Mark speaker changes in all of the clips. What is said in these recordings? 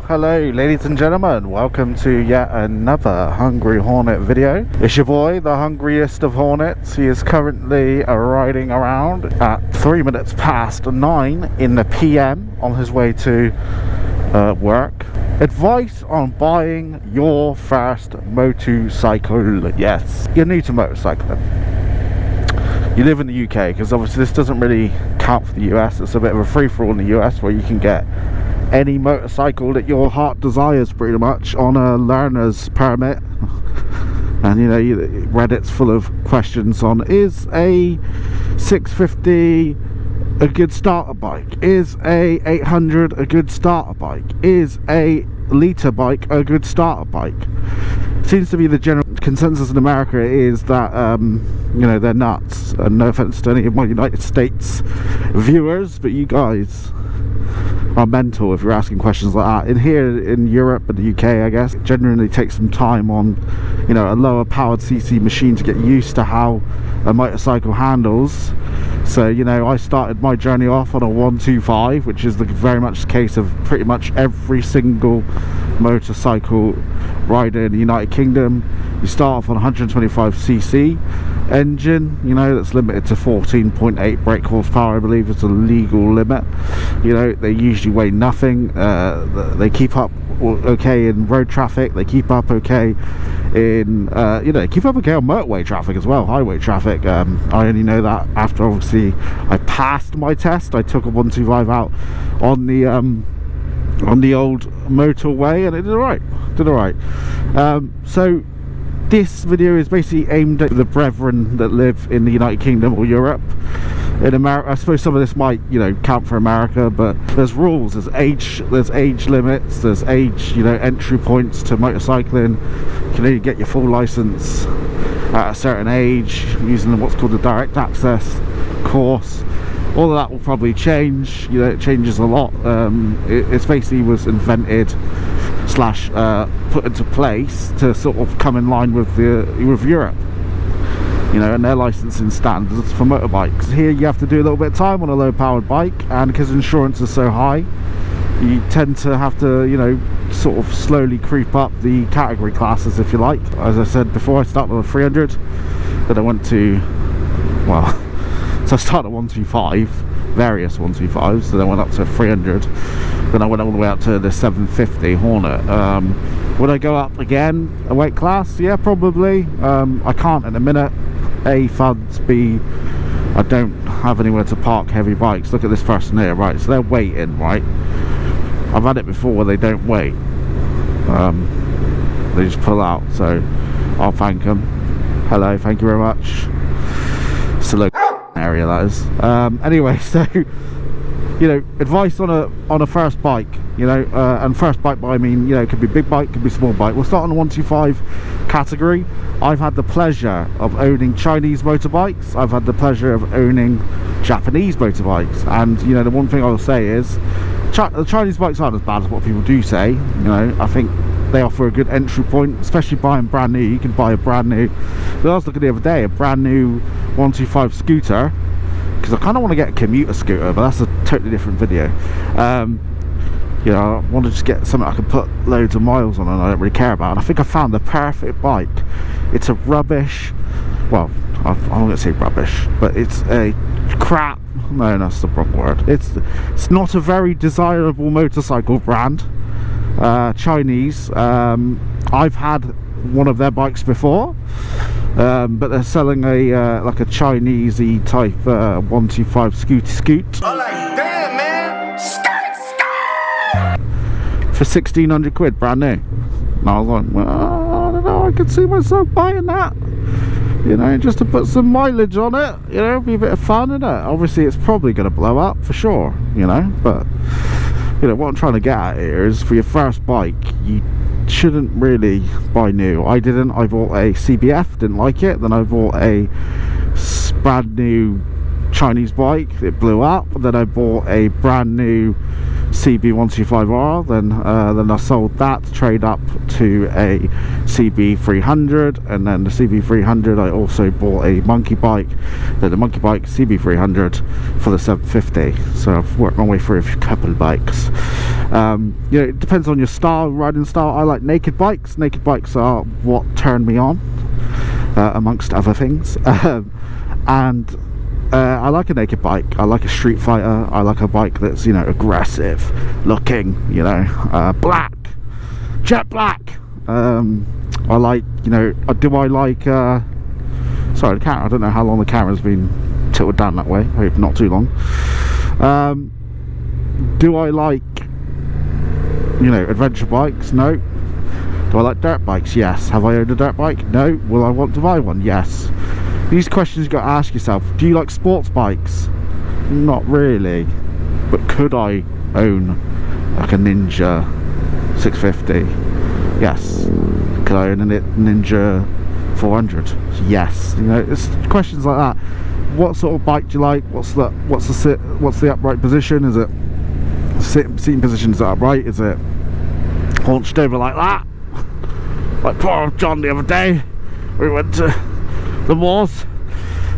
Speaker 1: hello ladies and gentlemen, welcome to yet another Hungry Hornet video. It's your boy, the hungriest of hornets. He is currently riding around at 3 minutes past 9 in the PM on his way to work. Advice on buying your first motorcycle. Yes, you're new to motorcycling. You live in the UK, because obviously this doesn't really count for the US. It's a bit of a free-for-all in the US where you can get any motorcycle that your heart desires pretty much on a learner's permit. And you know, Reddit's full of questions on, is a 650 a good starter bike? Is a 800 a good starter bike? Is a litre bike a good starter bike? Seems to be the general consensus in America is that you know, they're nuts. And no offense to any of my United States viewers, but you guys are mental if you're asking questions like that. In here in Europe and the UK, I guess, it generally takes some time on, you know, a lower powered CC machine to get used to how a motorcycle handles. So, you know, I started my journey off on a 125, which is very much the case of pretty much every single motorcycle rider in the United Kingdom. You start off on 125cc engine, you know, that's limited to 14.8 brake horsepower, I believe is the legal limit. You know, they usually weigh nothing. They keep up okay in road traffic. They keep up okay in you know, keep up okay on motorway traffic as well, highway traffic. I only know that after obviously I passed my test. I took a 125 out on the old motorway, and it did alright. So this video is basically aimed at the brethren that live in the United Kingdom or Europe. In America, I suppose some of this might, you know, count for America, but there's rules, there's age limits, there's age, you know, entry points to motorcycling. You can only get your full license at a certain age using what's called the direct access course. All of that will probably change. You know, it changes a lot. It basically was invented slash put into place to sort of come in line with Europe, you know, and their licensing standards for motorbikes. Here you have to do a little bit of time on a low powered bike, and because insurance is so high, you tend to have to, you know, sort of slowly creep up the category classes, if you like. As I said before, I started on a 300, then I went to, well, so I started at 125, various 125s, then I went up to 300, then I went all the way up to the 750 Hornet. Would I go up again a weight class? Yeah, probably. I can't at the minute. A, funds. B, I don't have anywhere to park heavy bikes. Look at this person here, right? So they're waiting, right? I've had it before where they don't wait. They just pull out, so I'll thank them. Hello, thank you very much. It's a local area, that is. Anyway, so, you know, advice on a first bike, you know, and first bike by I mean, you know, it could be big bike, could be small bike. We'll start on the 125 category. I've had the pleasure of owning Chinese motorbikes. I've had the pleasure of owning Japanese motorbikes, and you know, the one thing I will say is the Chinese bikes aren't as bad as what people do say. You know, I think they offer a good entry point, especially buying brand new. You can buy a brand new, I was looking the other day, a brand new 125 scooter, because I kind of want to get a commuter scooter, but that's a totally different video. You know, I want to just get something I can put loads of miles on and I don't really care about. And I think I found the perfect bike. It's a rubbish, well, I'm not going to say rubbish, but it's a crap, no, that's the wrong word. It's not a very desirable motorcycle brand. Chinese. I've had one of their bikes before, but they're selling a like a Chinese-y type 125 scoot. Oh, like, damn, man. For 1,600 quid, brand new. And I was like, well, I don't know, I could see myself buying that, you know, just to put some mileage on it, you know, be a bit of fun, innit? Obviously it's probably going to blow up for sure, you know, but you know what I'm trying to get at here is, for your first bike, you shouldn't really buy new. I didn't. I bought a CBF, didn't like it. Then I bought a brand new Chinese bike, it blew up. Then I bought a brand new CB125R, then I sold that to trade up to a CB300, and then the CB300 I also bought a monkey bike, then the monkey bike CB300 for the 750. So I've worked my way through a couple of bikes. You know, it depends on your style, riding style. I like naked bikes. Naked bikes are what turn me on, amongst other things. And I like a naked bike. I like a street fighter. I like a bike that's, you know, aggressive looking, you know, black, jet black. I like, you know, do I like, sorry, the camera, I don't know how long the camera's been tilted down that way. I hope not too long. Do I like, you know, adventure bikes? No. Do I like dirt bikes? Yes. Have I owned a dirt bike? No. Will I want to buy one? Yes. These questions you've got to ask yourself. Do you like sports bikes? Not really. But could I own like a Ninja 650? Yes. Could I own a Ninja 400? Yes. You know, it's questions like that. What sort of bike do you like? What's the upright position? Is it seating position? Is it upright? Is it haunched over like that? Like poor John the other day, we went to the moors.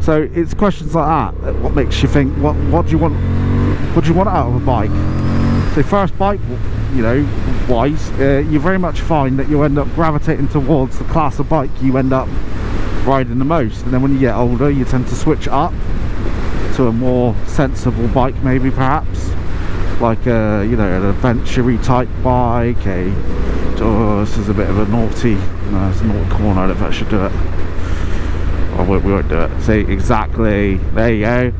Speaker 1: So it's questions like that. What makes you think? What do you want? What do you want out of a bike? So first bike, you know, wise, you very much find that you end up gravitating towards the class of bike you end up riding the most, and then when you get older you tend to switch up to a more sensible bike, maybe perhaps like a, you know, an adventure-y type bike. Oh, this is a bit of a naughty, no, it's a naughty corner. I don't know if I should do it. Oh, we won't do it. See, exactly, there you go,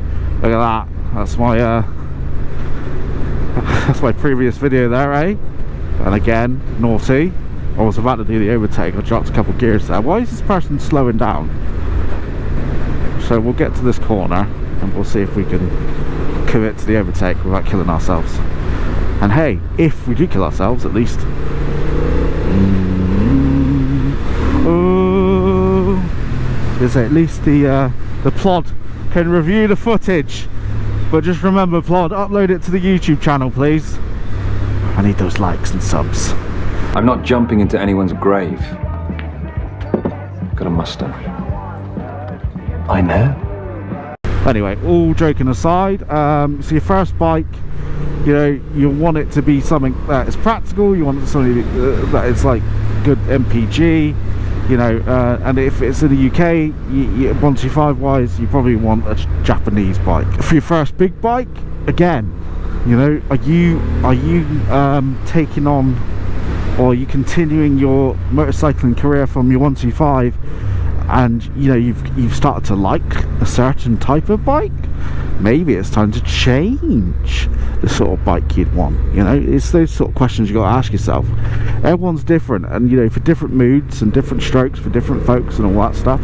Speaker 1: look at that. That's my previous video there, eh? And again, naughty. I was about to do the overtake, I dropped a couple of gears there. Why is this person slowing down? So we'll get to this corner and we'll see if we can commit to the overtake without killing ourselves. And hey, if we do kill ourselves, at least is at least the plod can review the footage. But just remember, plod, upload it to the YouTube channel, please. I need those likes and subs.
Speaker 2: I'm not jumping into anyone's grave. Got a mustache. I know.
Speaker 1: Anyway, all joking aside, so your first bike, you know, you want it to be something that is practical. You want something that is like good MPG, you know, and if it's in the UK, 125 wise, you probably want a Japanese bike. For your first big bike, again, you know, are you taking on, or are you continuing your motorcycling career from your 125, and you know you've started to like a certain type of bike? Maybe it's time to change the sort of bike you'd want. You know, it's those sort of questions you got to ask yourself. Everyone's different, and you know, for different moods and different strokes for different folks and all that stuff.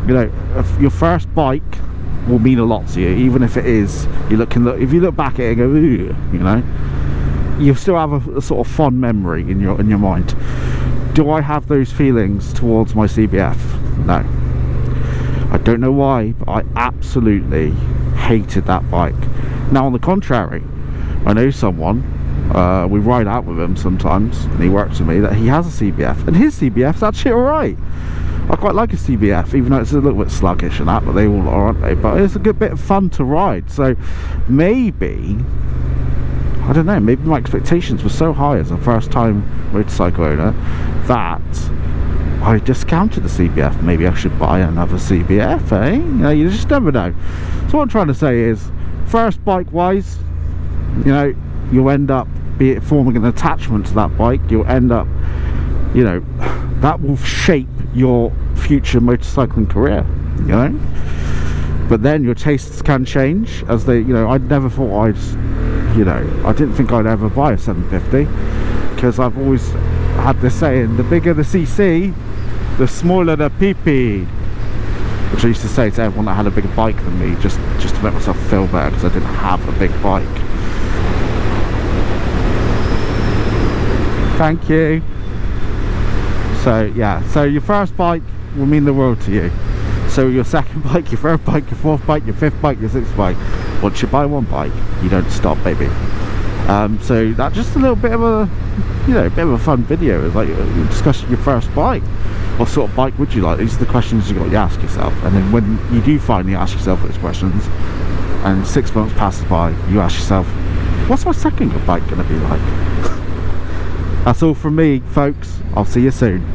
Speaker 1: You know, your first bike will mean a lot to you, even if it is, if you look back at it and go, ooh, you know, you still have a sort of fond memory in your mind. Do I have those feelings towards my CBF? No. I don't know why, but I absolutely hated that bike. Now on the contrary, I know someone, we ride out with him sometimes, and he works with me, that he has a CBF, and his CBF's actually alright. I quite like a CBF, even though it's a little bit sluggish and that, but they all are, aren't they? But it's a good bit of fun to ride. So maybe, I don't know, maybe my expectations were so high as a first time motorcycle owner that I discounted the CBF. Maybe I should buy another CBF, eh? You know, you just never know. So what I'm trying to say is, first bike wise, you know, you'll end up forming an attachment to that bike. You'll end up, you know, that will shape your future motorcycling career, you know. But then your tastes can change as they, you know, I never thought I'd, you know, I didn't think I'd ever buy a 750, because I've always had this saying, the bigger the CC, the smaller the PP, which I used to say to everyone that had a bigger bike than me, just to make myself feel better, because I didn't have a big bike. Thank you. So yeah, so your first bike will mean the world to you. So your second bike, your third bike, your fourth bike, your fifth bike, your sixth bike, once you buy one bike, you don't stop, baby. So that's just a little bit of a, you know, bit of a fun video. It's like discussing your first bike. What sort of bike would you like? These are the questions you've got to ask yourself. And then when you do finally ask yourself those questions, and 6 months passes by, you ask yourself, What's my second bike going to be like? That's all from me, folks. I'll see you soon.